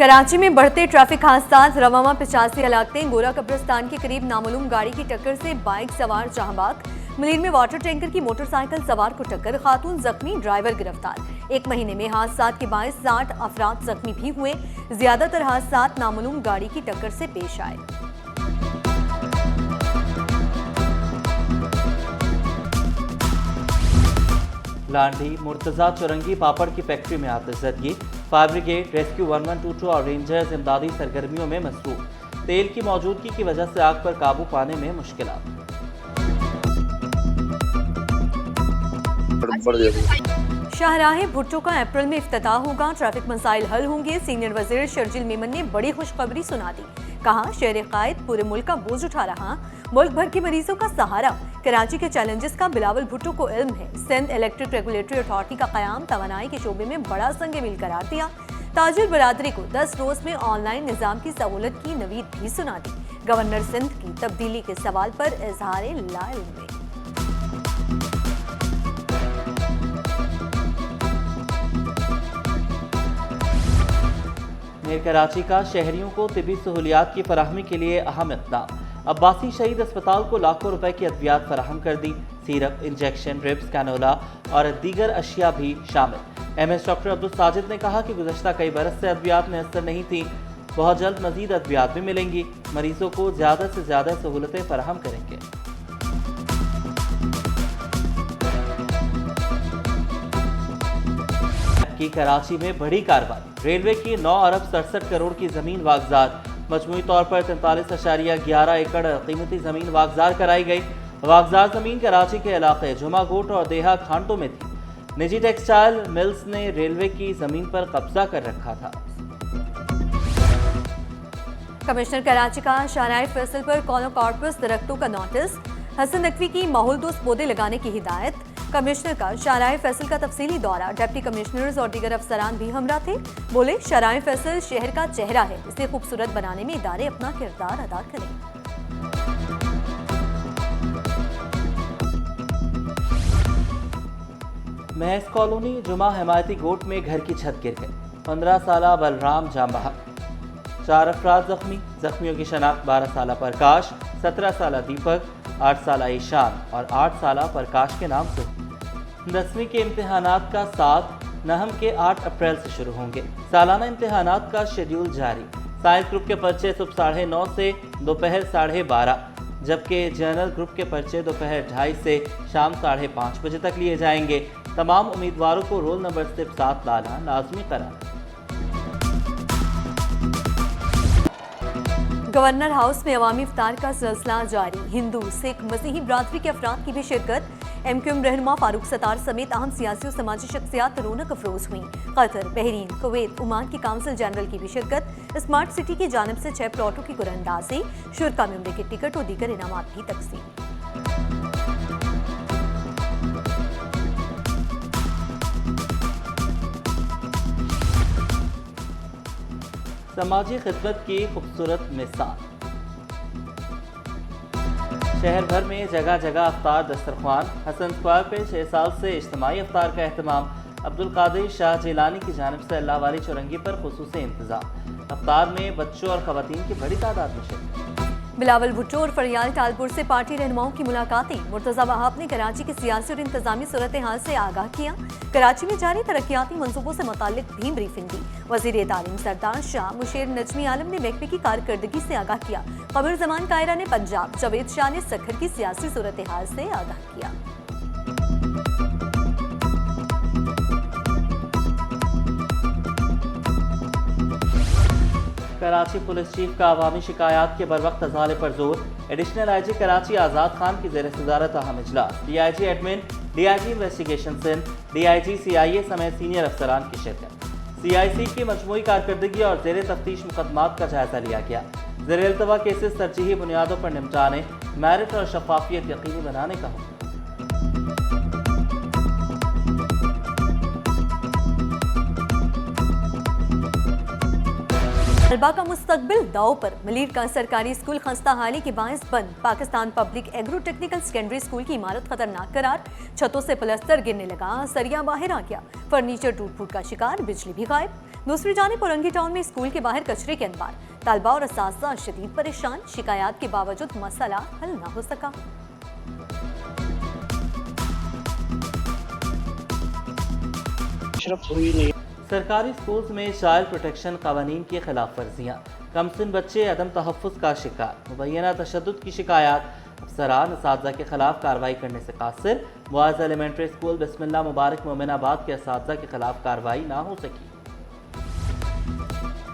कराची में बढ़ते ट्रैफिक हादसात, रवामा 85 हलाकतें, गोरा कब्रिस्तान के करीब नामालूम गाड़ी की टक्कर से बाइक सवार जहांबाग, मलीर में वाटर टैंकर की मोटरसाइकिल सवार को टक्कर, खातून जख्मी, ड्राइवर गिरफ्तार। एक महीने में हादसात के बायस 60 अफराद जख्मी भी हुए। ज्यादातर हादसात नामालूम गाड़ी की टक्कर से पेश आए। लांडी मुर्तजा चुरंगी पापड़ की फैक्ट्री में आतिशबाजी, फायर ब्रिगेड, रेस्क्यू 1122 और रेंजर्स इमदादी सरगर्मियों में मसरूफ। तेल की मौजूदगी की वजह से आग पर काबू पाने में मुश्किलात। शाहराह भुट्टो का अप्रैल में इफ्तिताह होगा, ट्रैफिक मसाइल हल होंगे। सीनियर वजीर शर्जिल मेमन ने बड़ी खुशखबरी सुना दी। कहा, शहर कायद पूरे मुल्क का बोझ उठा रहा, मुल्क भर के मरीजों का सहारा। कराची के चैलेंजेस का बिलावल भुट्टो को इल्म है। सिंध इलेक्ट्रिक रेगुलेटरी अथॉरिटी का कयाम तवानाई के शोबे में बड़ा संग मील करार दिया। ताजिर बरादरी को 10 रोज में ऑनलाइन निजाम की सहूलत की नवीद भी सुना दी। गवर्नर सिंध की तब्दीली के सवाल पर इजहार लाइल्म में कराची का शहरियों को तिबी सहूलियात की फराहमी के लिए अहम इक़दाम। अब्बासी शहीद अस्पताल को लाखों रुपए की अद्वियात फराहम कर दी। सिरप, इंजेक्शन, ड्रिप्स, कैनोला और दीगर अशिया भी शामिल। MS डॉक्टर अब्दुल साजिद ने कहा कि गुज़श्ता कई बरस से अद्वियात मैसर नहीं थी, बहुत जल्द मजीद अद्वियात भी मिलेंगी। मरीजों को ज़्यादा से ज़्यादा सहूलतें फराहम करेंगे। की कराची में बड़ी कार्रवाई, रेलवे की 9 अरब 67 करोड़ की जमीन वागजार, मजमूई तौर पर 43.11 एकड़ कीमती जमीन वागजार कराई गई। वागजार जमीन कराची के इलाके जुमागोट और देहा खांटों में थी। निजी टेक्सटाइल मिल्स ने रेलवे की जमीन पर कब्जा कर रखा था। कमिश्नर कराची का शाहराह फैसल पर कॉर्पस दरख्तों का नोटिस, हसन नकवी की माहौल दोस्त पौधे लगाने की हिदायत। कमिश्नर का शाहराह फैसल का तफसीली दौरा, डिप्टी कमिश्नर्स और दीगर अफसरान भी हमरा थे। बोले, शाहराह फैसल शहर का चेहरा है, इसे खूबसूरत बनाने में इदारे अपना किरदार अदा करें। महज कॉलोनी जुमा हिमायती गोट में घर की छत गिर गई, 15 साला बलराम जाम बहक, 4 अफराद जख्मी। जख्मियों की शनाख्त 12 साला प्रकाश, 17 साला दीपक, 8 साला ईशान और 8 साला प्रकाश के नाम से। 10वीं के इम्तिहानात का 7 नहम के 8 अप्रैल से शुरू होंगे। सालाना इम्तिहानात का शेड्यूल जारी। साइंस ग्रुप के पर्चे सुबह 9:30 से दोपहर 12:30, जबकि जनरल ग्रुप के पर्चे दोपहर 2:30 से शाम 5:30 बजे तक लिए जाएंगे। तमाम उम्मीदवारों को रोल नंबर सिर्फ 7 लाना लाजमी करार। गवर्नर हाउस में अवामी इफ्तार का सिलसिला जारी। हिंदू, सिख, मसीही बरादरी के अफराद की भी शिरकत। MQM रहनुमा फारूक सत्तार समेत अहम सियासी और समाजी शख्सियात रौनक अफरोज हुई। कतर, बहरीन, कुवैत, ओमान की काउंसिल जनरल की भी शिरकत। स्मार्ट सिटी की जानिब से 6 प्लॉटों की कुरअंदाजी, शुरका में उम्रे के टिकट और दीगर इनामात भी तकसीम। समाजी खिदमत की खूबसूरत मिसाल। शहर भर में जगह जगह अफ्तार दस्तरखान। हसन स्क्वायर पे 6 साल से इज्तिमाई अफ्तार का एहतमाम। अब्दुल कादिर शाह जिलानी की जानिब से अल्लाह वाली चुरंगी पर खुसूसी इंतजाम। अफ्तार में बच्चों और खवातीन की बड़ी तादाद में शिरकत। बिलावल भुट्टो और फरियाल टालपुर से पार्टी रहनुमाओं की मुलाकातें। मुर्तजा वहाब ने कराची की सियासी और इंतजामी सूरत हाल से आगाह किया। कराची में जारी तरक्याती मंसूबों से मुताल्लिक भी ब्रीफिंग दी। वजीर तालीम सरदार शाह मुशीर नजमी आलम ने महकमे की कारकर्दगी से आगाह किया। कमर जमान कायरा ने पंजाब, जावेद शाह ने सखर की सियासी सूरत हाल से आगाह किया। कराची पुलिस चीफ का अवामी शिकायत के बरवक्त अजाले पर जोर। एडिशनल IG कराची आज़ाद खान की ज़ेर सदारत अहम इजलास। DIG admin, DIG investigation Sindh, DIG CIA समेत सीनियर अफसरान की शिरकत। CIC की मजमूई कारकर्दगी और ज़ेर तफ्तीश मुकदमात का जायजा लिया गया। ज़ेर इल्तवा केसेस तरजीही बुनियादों पर निपटाने, मेरिट और शफाफियत यकीनी बनाने का हुक्म। तलबा का मुस्तकबिल दाव पर। मलीर का सरकारी स्कूल खस्ता हाली के बायस बंद। Pakistan public agro technical secondary school की इमारत खतरनाक करार। छतों से प्लास्टर गिरने लगा, सरिया बाहर आ गया, फर्नीचर टूट फूट का शिकार, बिजली भी गायब। दूसरी जानिब औरंगी टाउन में स्कूल के बाहर कचरे के अंबार। तलबा और असातिज़ा शदीद परेशान, शिकायत के बावजूद मसला हल न हो सका। सरकारी स्कूल्स में चाइल्ड प्रोटेक्शन कानून की खिलाफ वर्जियाँ। कमसिन बच्चे अदम तहफ़्फ़ुज़ का शिकार। मुबैना तशद्दुद की शिकायत। अफसरान असातिज़ा के खिलाफ कार्रवाई करने से कासिर। मुआज़ एलिमेंट्री स्कूल बिस्मिल्लाह मुबारक मोमिनाबाद के असातिज़ा के खिलाफ कार्रवाई ना हो सकी।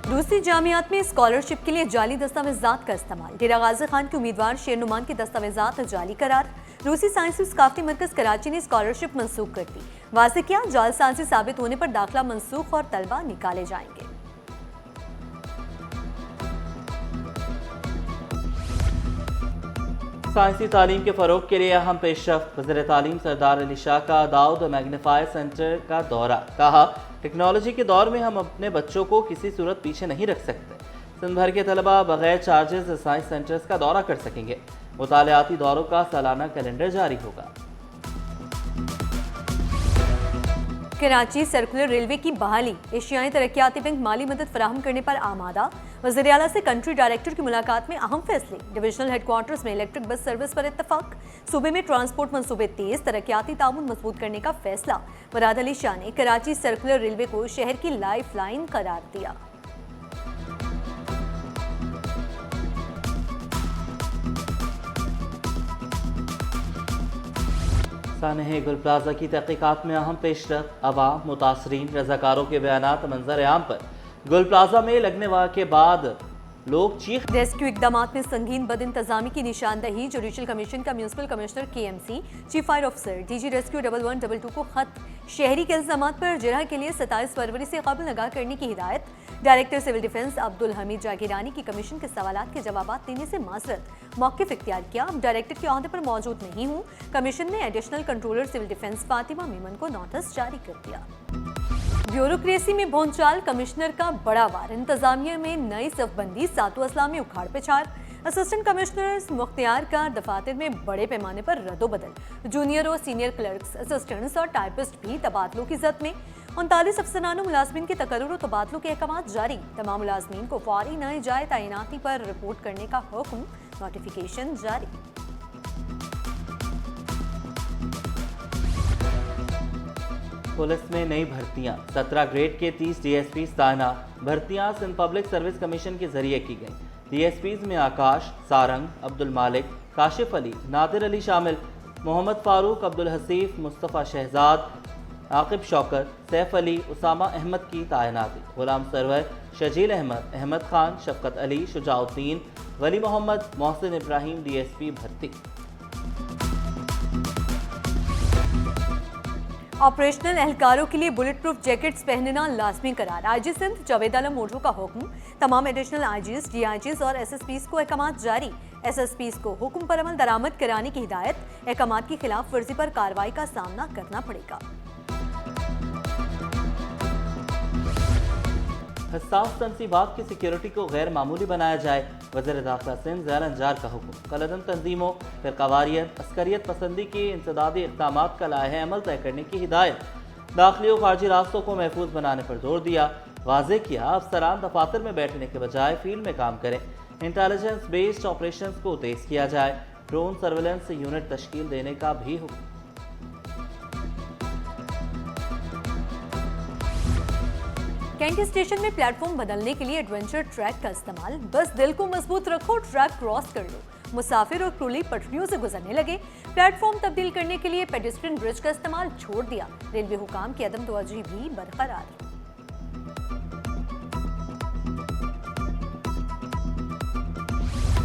रूसी जामियात में स्कॉलरशिप के लिए जाली दस्तावेजात का इस्तेमाल। डेरा गाजी खान के उम्मीदवार शेर नुमान के दस्तावेजात जाली करार। रूसी साइंसी सकाफती मरकज कराची ने स्कॉलरशिप मंसूख कर दी। वाज़ेह किया, जालसाजी साबित होने पर दाखिला मंसूख और तलबा निकाले जाएंगे। साइंसी तालीम के फ़रोग के लिए अहम पेशरफ्त। वज़ीर तालीम सरदार अली शाह का दाऊद मैग्नीफायर सेंटर का दौरा। कहा, टेक्नोलॉजी के दौर में हम अपने बच्चों को किसी सूरत पीछे नहीं रख सकते। सिंध भर के तलबा बगैर चार्जेस साइंस सेंटर्स का दौरा कर सकेंगे। मुतालियाती दौरों का सालाना कैलेंडर जारी होगा। कराची सर्कुलर रेलवे की बहाली। एशियाई तरक्याती बैंक माली मदद फराहम करने पर आमादा। वज़ीर आला से कंट्री डायरेक्टर की मुलाकात में अहम फैसले। डिविजनल हेडक्वार्टर्स में इलेक्ट्रिक बस सर्विस पर इत्तफाक। सूबे में ट्रांसपोर्ट मंसूबे तेज, तरक्याती ताउन मजबूत करने का फैसला। मुराद अली शाह ने कराची सर्कुलर रेलवे को शहर की लाइफ लाइन करार दिया। सानहे गुल प्लाजा की तहकीकात में अहम पेशरफ्त। अवाम, मुतासरीन, रजाकारों के बयानात मंजर आम पर। गुल प्लाजा में लगने के बाद लोग चीख। रेस्क्यू इकदाम में संगीन बद इंतजामी की निशानदही। जुडिशल कमीशन का municipal commissioner KMC, chief fire officer DG rescue 1112 को खत। शहरी के इल्जाम पर जिरह के लिए 27 फरवरी से कबल नगाह करने की हिदायत। Director civil defence Abdul Hamid Jagirani की कमीशन के सवालात के जवाब देने से माजरत। मौक़िफ़ इख्तियार किया, अब डायरेक्टर के अहदे पर मौजूद नहीं हूँ। कमीशन ने additional controller civil defence Fatima Memon को नोटिस जारी कर दिया। ब्यूरोक्रेसी में भोंचाल, कमिश्नर का बड़ा वार। इंतजामिया में नई सफबंदी, सातों असला में उखाड़ पिछाड़। असिस्टेंट कमिश्नर्स मुख्तियार का दफातर में बड़े पैमाने पर रद्दोबदल। जूनियर और सीनियर क्लर्क्स, असिस्टेंट्स और टाइपिस्ट भी तबादलों की जद में। 39 अफसरान मुलाजमीन के तकर्रुर और तबादलों के अहकाम जारी। तमाम मुलाजमीन को फौरी नए जाए तैनाती पर रिपोर्ट करने का हुक्म। नोटिफिकेशन जारी। पुलिस में नई भर्तियां। 17 ग्रेड के 30 DSPs तैनात। भर्तियां सिंध पब्लिक सर्विस कमीशन के जरिए की गई। DSPs में आकाश, सारंग, अब्दुल मालिक, काशिफ अली, नादिर अली शामिल। मोहम्मद फारूक, अब्दुल हसीफ, मुस्तफ़ा शहजाद, आकिब शौकत, सैफ अली, उसामा अहमद की तैनाती। गुलाम सरवर, शजील अहमद, अहमद खान, शफकत अली, शुजाउद्दीन, वली मोहम्मद, मोहसिन इब्राहिम DSP भर्ती। ऑपरेशनल एहलकारों के लिए बुलेट प्रूफ जैकेट्स पहनना लाजमी करार। IG सिंध जावेद आलम मोटो का हुक्म। तमाम एडिशनल IGs, DIGs और SSPs को अहकाम जारी। SSPs को हुक्म पर अमल दरामद कराने की हिदायत। अहकाम की खिलाफ वर्जी पर कार्रवाई का सामना करना पड़ेगा। हसास तनसीबात की सिक्योरिटी को गैर मामूली बनाया जाए। वज़ीर दाखिला सिंध ज़ैर अंजार का हुक्म। कलअदम तंजीमों, फ़िरक़ावारियत, अस्करियत पसंदी के इंसदादी इक़दाम का लाहे अमल तय करने की हिदायत। दाखिली और खारजी रास्तों को महफूज बनाने पर जोर दिया। वाज़ेह किया, अफसरान दफातर में बैठने के बजाय फील्ड में काम करें। इंटेलिजेंस बेस्ड ऑपरेशंस को तेज़ किया जाए। ड्रोन सर्वेलेंस यूनिट तश्कील देने का भी हुक्म। कैंट स्टेशन में प्लेटफॉर्म बदलने के लिए एडवेंचर ट्रैक का इस्तेमाल। बस दिल को मजबूत रखो, ट्रैक क्रॉस कर लो। मुसाफिर और क्रूली पटरियों से गुजरने लगे। प्लेटफॉर्म तब्दील करने के लिए पेडेस्ट्रियन ब्रिज का इस्तेमाल छोड़ दिया। रेलवे हुकाम की अदम तवज्जो भी बरकरार।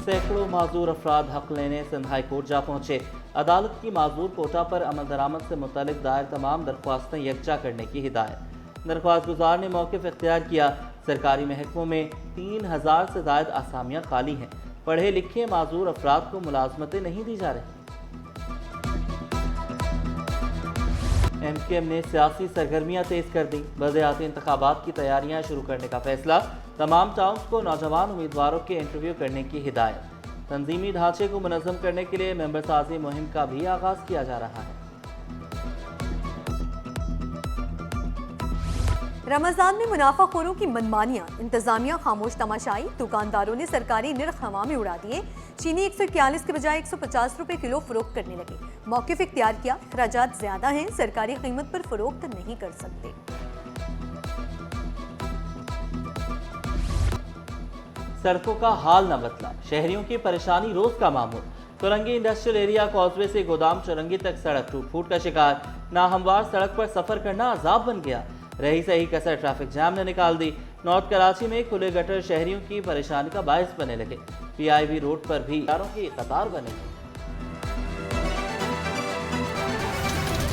सैकड़ों माजूर अफराद हक लेने सिंध हाई कोर्ट जा पहुंचे। अदालत की माजूर कोटा पर अमल दरामद से मुतालिक दायर तमाम दरख्वास्तें यकजा करने की हिदायत। दरख्वास्त गुजार ने मौक़िफ़ इख्तियार किया। सरकारी महकमों में 3000 से ज़ायद आसामियाँ खाली हैं। पढ़े लिखे माजूर अफराद को मुलाजमतें नहीं दी जा रही। MKM ने सियासी सरगर्मियां तेज कर दी। बलदियाती इंतखाबात की तैयारियां शुरू करने का फैसला। तमाम टाउन्स को नौजवान उम्मीदवारों के इंटरव्यू करने की हिदायत। तंजीमी ढांचे को मुनज़्ज़म करने के लिए मेंबर साजी मुहिम का भी आगाज किया जा रहा है। रमजान में मुनाफाखोरों की मनमानियां, इंतजामिया खामोश तमाशाई, दुकानदारों ने सरकारी निर्ख हवा में उड़ा दिए। चीनी 141 के बजाय 150 रुपए किलो फरोख्त करने लगे। मौक़िफ़ इख्तियार किया, अखराजात ज्यादा हैं, सरकारी कीमत पर फरोख्त नहीं कर सकते। सड़कों का हाल न बदला, शहरियों की परेशानी रोज का मामूल। तुरंगी इंडस्ट्रियल एरिया कॉजवे से गोदाम चुरंगी तक सड़क टूट फूट का शिकार। नाहमवार सड़क पर सफर करना अजाब बन गया। रही सही कसर ट्रैफिक जाम ने निकाल दी। नॉर्थ कराची में खुले गटर शहरियों की परेशानी का बायस बने लगे। PIB रोड पर भी कारों की कतार बने।